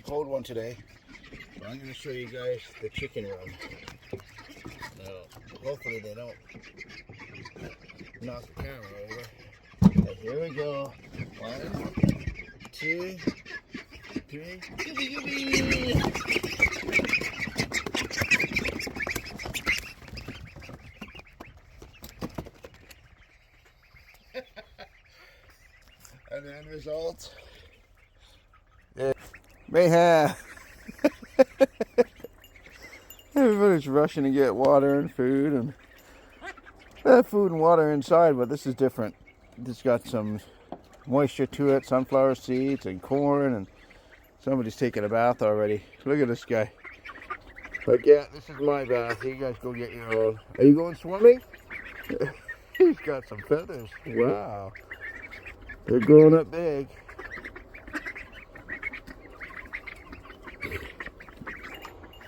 Cold one today, but I'm going to show you guys the chicken run. Now, hopefully they don't knock the camera over. But here we go. 1, 2, 3. Yippee, yippee. And the end result. Mayhem. Everybody's rushing to get water and food, and they have food and water inside, but this is different. It's got some moisture to it, sunflower seeds and corn, and somebody's taking a bath already. Look at this guy. Like, yeah, this is my bath. You guys go get your own. Are you going swimming? He's got some feathers. Wow. They're growing up big.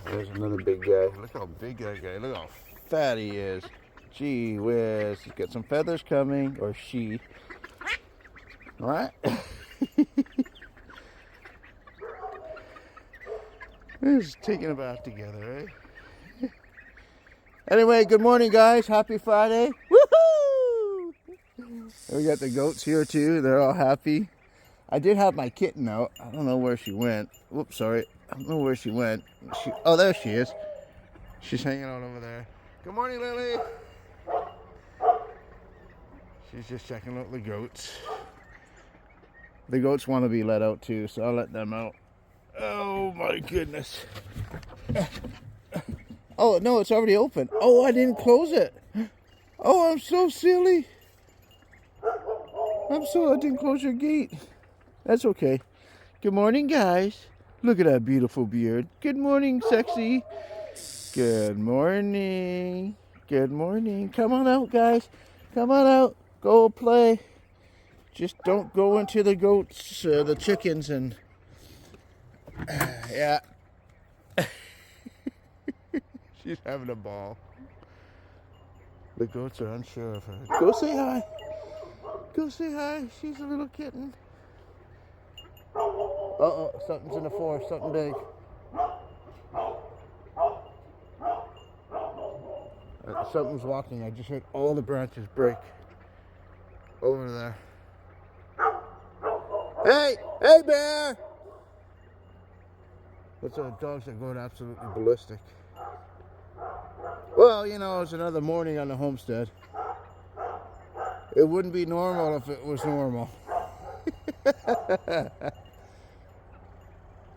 There's another big guy. Look how big that guy is. Look how fat he is. Gee whiz. He's got some feathers coming. Or she. Alright? They're just taking a bath together, eh? Anyway, good morning, guys. Happy Friday. Woohoo! We got the goats here, too. They're all happy. I did have my kitten out. I don't know where she went. Whoops, sorry. I don't know where she went. Oh, there she is. She's hanging out over there. Good morning, Lily. She's just checking out the goats. The goats want to be let out too, so I'll let them out. Oh my goodness. Oh, no, it's already open. Oh, I didn't close it. Oh, I'm so silly. I didn't close your gate. That's okay. Good morning, guys. Look at that beautiful beard. Good morning, sexy. Good morning. Good morning. Come on out, guys. Come on out. Go play. Just don't go into the goats, the chickens, and yeah. She's having a ball. The goats are unsure of her. Go say hi. Go say hi. She's a little kitten. Uh-oh, something's in the forest, something big. Something's walking. I just heard all the branches break. Over there. Hey! Hey, bear! Those dogs are going absolutely ballistic. Well, you know, it's another morning on the homestead. It wouldn't be normal if it was normal.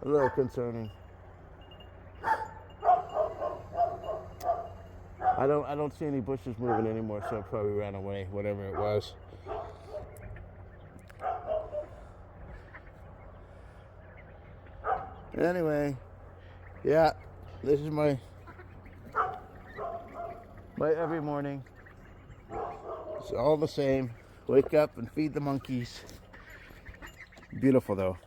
A little concerning. I don't see any bushes moving anymore, so it probably ran away, whatever it was. Anyway, yeah, this is my every morning. It's all the same. Wake up and feed the monkeys. Beautiful though.